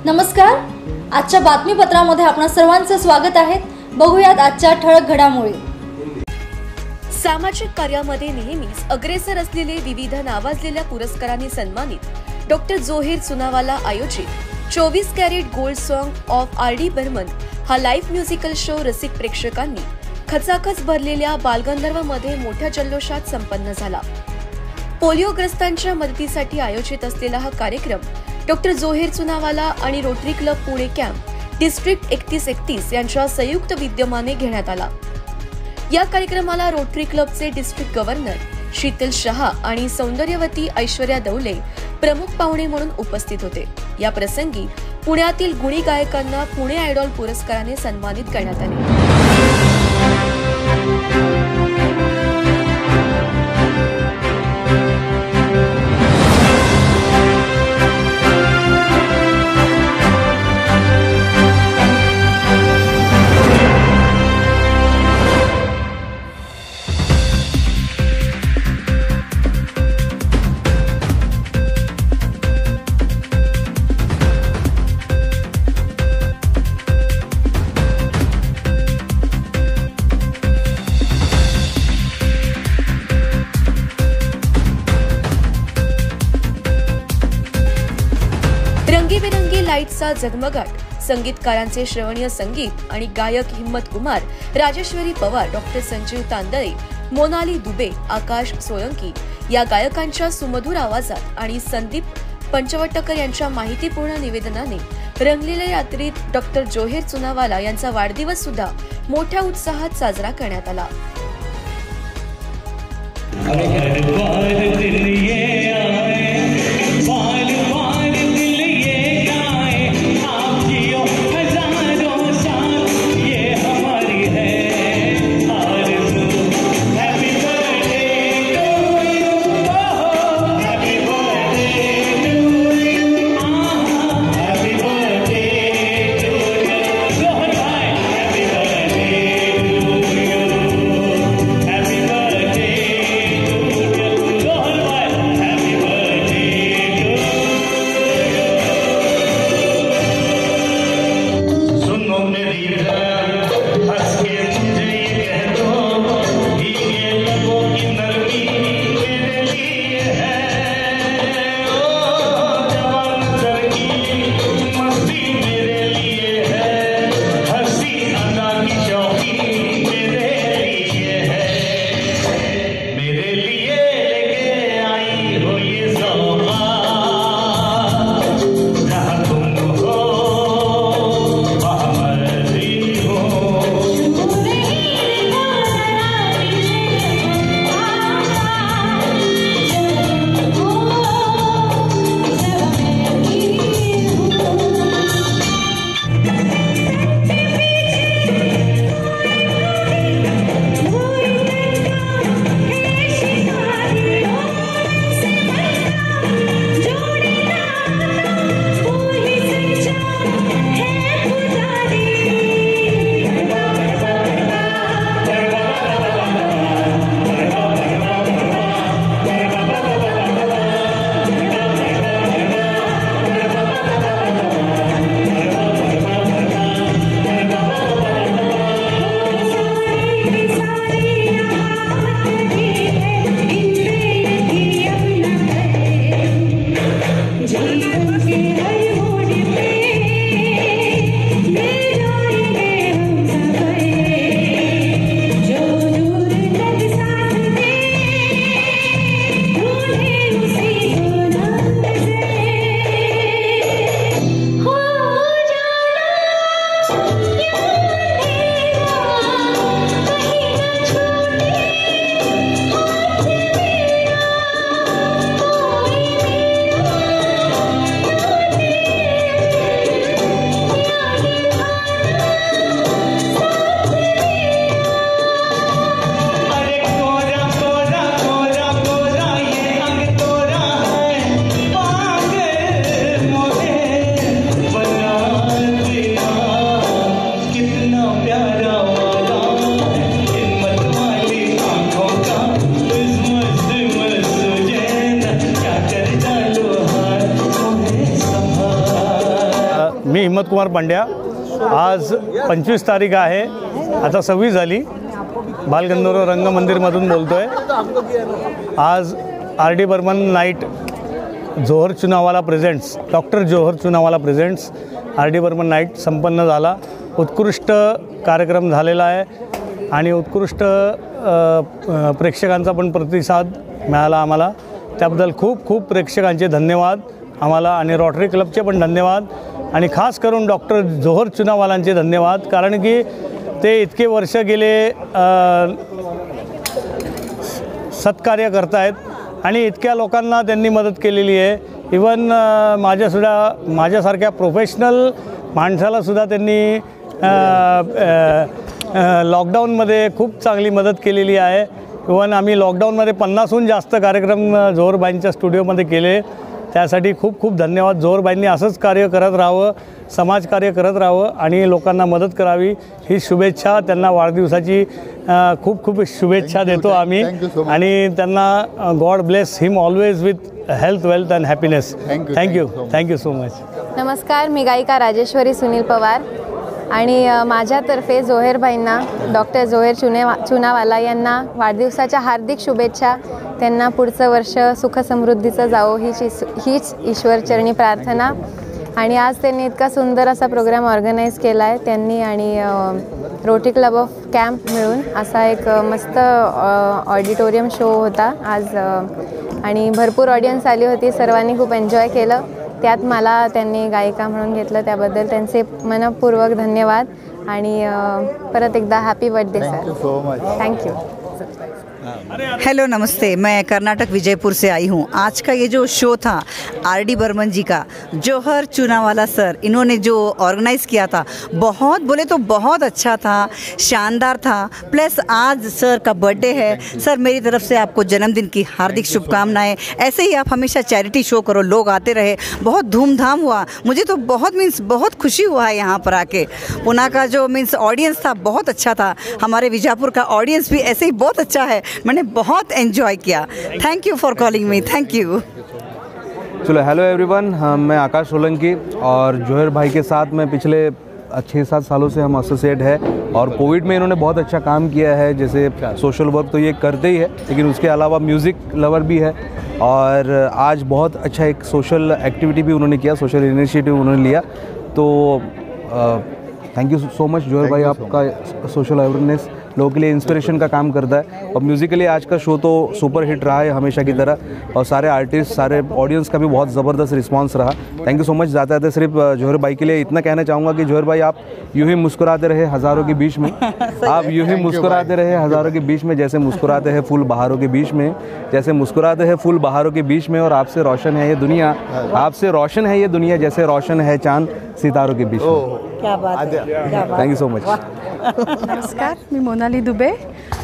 नमस्कार. आजच्या बातमीपत्रामध्ये आपणा सर्वांचे स्वागत आहे. बघूयात आजच्या ठळक घडामोडी. सामाजिक कार्यामध्ये नेहमीच अग्रेसर असलेले विविध नावाजलेल्या पुरस्कारांनी सन्मानित डॉक्टर जोहेर चुनावाला आयोजित 24 carat gold song of R D. Burman हा लाईव्ह म्युझिकल शो रसिक प्रेक्षकांनी खचाखच भरलेल्या बालगंधर्वमध्ये मोठ्या जल्लोषात संपन्न झाला. पोलिओग्रस्तांच्या मदतीसाठी आयोजित असलेला हा कार्यक्रम डॉक्टर जोहेर चुनावाला आणि rotary club Pune camp district 3131 यांच्या संयुक्त विद्यमाने घेण्यात आला. या कार्यक्रमाला रोटरी क्लबचे डिस्ट्रिक्ट गव्हर्नर शीतल शहा आणि सौंदर्यवती ऐश्वर्या दौले प्रमुख पाहुणे म्हणून उपस्थित होते. या प्रसंगी पुण्यातील गुणी गायकांना पुणे आयडॉल पुरस्काराने सन्मानित करण्यात आले. रंगीबेरंगी लाईटचा झगमगाट, संगीतकारांचे श्रवणीय संगीत आणि गायक हिम्मत कुमार, राजेश्वरी पवार, डॉक्टर संजीव तांदळे, मोनाली दुबे, आकाश सोळंकी या गायकांच्या सुमधुर आवाजात आणि संदीप पंचवटकर यांच्या माहितीपूर्ण निवेदनाने रंगलेल्या यात्रेत डॉक्टर जोहेर चुनावाला यांचा वाढदिवस सुद्धा मोठ्या उत्साहात साजरा करण्यात आला. मी हिम्मत कुमार पांड्या. आज 25 तारीख आहे, आता 26 झाली. बालगंधर्व रंगमंदिरमधून बोलतो आहे. आज RD बर्मन नाईट जोहर चुनावाला प्रेझेंट्स, डॉक्टर जोहर चुनावाला प्रेझेंट्स RD बर्मन नाईट संपन्न झाला. उत्कृष्ट कार्यक्रम झालेला आहे आणि उत्कृष्ट प्रेक्षकांचा पण प्रतिसाद मिळाला आम्हाला. त्याबद्दल खूप खूप प्रेक्षकांचे धन्यवाद आम्हाला आणि रोटरी क्लबचे पण धन्यवाद आणि खास करून डॉक्टर जोहर चुनावालांचे धन्यवाद. कारण की ते इतके वर्ष गेले सत्कार्य करतायत आणि इतक्या लोकांना त्यांनी मदत केलेली आहे. इवन माझ्यासारख्या प्रोफेशनल माणसालासुद्धा त्यांनी लॉकडाऊनमध्ये खूप चांगली मदत केलेली आहे. इवन आम्ही लॉकडाऊनमध्ये 50हून जास्त कार्यक्रम जोहरबाईंच्या स्टुडिओमध्ये केले. त्यासाठी खूप खूप धन्यवाद. जोहरबाईंनी असंच कार्य करत राहावं, समाजकार्य करत राहावं आणि लोकांना मदत करावी ही शुभेच्छा. त्यांना वाढदिवसाची खूप खूप शुभेच्छा देतो आम्ही आणि त्यांना God bless him always with health, wealth and happiness. Thank you so much. नमस्कार, मी गायिका राजेश्वरी सुनील पवार आणि माझ्यातर्फे जोहेरबाईंना, डॉक्टर जोहेर चुनावाला यांना वाढदिवसाच्या हार्दिक शुभेच्छा. त्यांना पुढचं वर्ष सुखसमृद्धीचं जावो हीच ईश्वरचरणी प्रार्थना. आणि आज त्यांनी इतका सुंदर असा प्रोग्राम ऑर्गनाईज केला आहे त्यांनी आणि रोटरी क्लब ऑफ कॅम्प मिळून असा एक मस्त ऑडिटोरियम शो होता आज आणि भरपूर ऑडियन्स आली होती. सर्वांनी खूप एन्जॉय केलं. त्यात मला त्यांनी गायिका म्हणून घेतलं, त्याबद्दल त्यांचे मनपूर्वक धन्यवाद आणि परत एकदा happy birthday sir. Thank you. Hello नमस्ते, मैं कर्नाटक विजयपुर से आई हूँ. आज का ये जो शो था RD बर्मन जी का, जोहर चुनावाला सर, इन्होंने जो ऑर्गेनाइज़ किया था बहुत बोले तो बहुत अच्छा था, शानदार था. प्लस आज सर का बर्थडे है. सर मेरी तरफ से आपको जन्मदिन की हार्दिक शुभकामनाएं. ऐसे ही आप हमेशा चैरिटी शो करो, लोग आते रहे. बहुत धूमधाम हुआ, मुझे तो बहुत खुशी हुआ है यहाँ पर आके. पुणे का जो ऑडियंस था बहुत अच्छा था. हमारे विजापुर का ऑडियंस भी ऐसे ही बहुत अच्छा है. मैंने बहुत एंजॉय किया. Thank you for calling me. Thank you. चलो, हेलो एवरीवन. मैं आकाश सोलंकी और जोहर भाई के साथ मैं पिछले 6-7 सालों से हम एसोसिएट है और कोविड में इन्होंने बहुत अच्छा काम किया है. जैसे सोशल वर्क तो ये करते ही है, लेकिन उसके अलावा म्यूज़िक लवर भी है और आज बहुत अच्छा एक सोशल एक्टिविटी भी उन्होंने किया, सोशल इनिशिएटिव उन्होंने लिया. तो थैंक यू सो मच जोहर भाई. आपका सोशल अवेयरनेस लोगों के लिए इंस्पिरेशन का काम करता है और म्यूज़िकली आज का शो तो सुपर हिट रहा है हमेशा की तरह और सारे आर्टिस्ट, सारे ऑडियंस का भी बहुत ज़बरदस्त रिस्पांस रहा. Thank you so much. जाते जाते सिर्फ जोहर भाई के लिए इतना कहना चाहूँगा कि जोहर भाई आप यूँ ही मुस्कुराते रहे हज़ारों के बीच में. आप यूँ ही मुस्कुराते रहे हज़ारों के बीच में, जैसे मुस्कुराते हैं फूल बहारों के बीच में, जैसे मुस्कुराते हैं फूल बहारों के बीच में. और आपसे रोशन है ये दुनिया, आपसे रोशन है ये दुनिया, जैसे रोशन है चांद सितारों के बीच में. क्या बात है. Thank you so much. नमस्कार, मी मोनाली दुबे.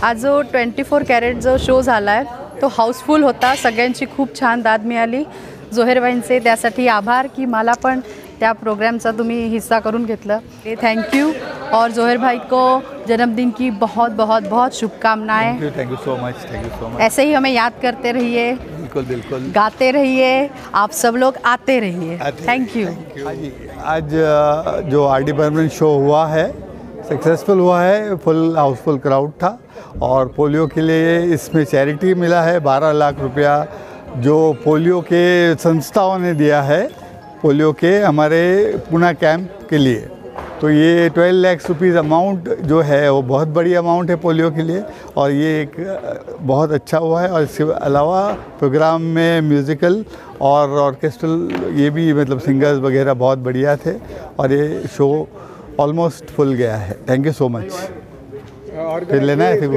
आज जो 24 कॅरेट जो शो झाला आहे तो हाऊसफुल होता. सगळ्यांची खूप छान दाद मिळाली. जोहेरबाईंचे त्यासाठी आभार की मला पण त्या प्रोग्रामचा तुम्ही हिस्सा करून घेतलं. Thank you. और जोहर भाई को जन्मदिन की बहुत बहुत बहुत शुभकामनाएं. Thank you so much. Thank you so much. ऐसे ही हमें याद करते रहिए. बिल्कुल बिल्कुल. गाते रहिए. आप सब लोग आते रहिए. Thank you. आज जो RD बर्मन शो हुआ है सक्सेसफुल हुआ है. फुल हाउसफुल क्राउड था और पोलियो के लिए इसमें चैरिटी मिला है 12 लाख रुपया जो पोलियो के संस्थाओं ने दिया है पोलियो के हमारे पुणे कैंप के लिए. तो ये 12 लाख रुपीज़ अमाउंट जो है वो बहुत बड़ी अमाउंट है पोलियो के लिए और ये एक बहुत अच्छा हुआ है. और इसके अलावा प्रोग्राम में म्यूज़िकल और ऑर्केस्ट्रल ये भी मतलब सिंगर्स वगैरह बहुत बढ़िया थे और ये शो ऑलमोस्ट फुल गया है. Thank you so much. फिर लेना है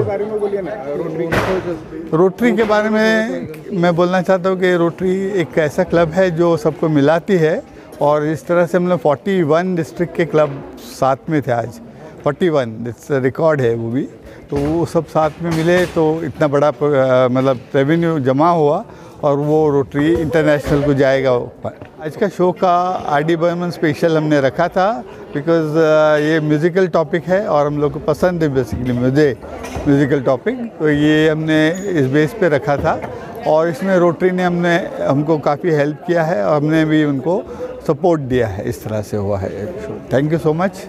रोटरी के बारे में मैं बोलना चाहता हूँ कि रोटरी एक ऐसा क्लब है जो सबको मिलाती है और इस तरह से हम लोग 41 डिस्ट्रिक्ट के क्लब साथ में थे. आज 41 रिकॉर्ड है वो भी. तो वो सब साथ में मिले तो इतना बड़ा मतलब रेवेन्यू जमा हुआ और वो रोटरी इंटरनेशनल को जाएगा. आज का शो का RD बर्मन स्पेशल हमने रखा था बिकॉज़ ये म्यूज़िकल टॉपिक है और हम लोग को पसंद है बेसिकली मुझे म्यूज़िकल टॉपिक. तो ये हमने इस बेस पे रखा था और इसमें रोटरी ने हमको काफ़ी हेल्प किया है और हमने भी उनको सपोर्ट दिया है, इस तरह से हुआ है show. Thank you so much.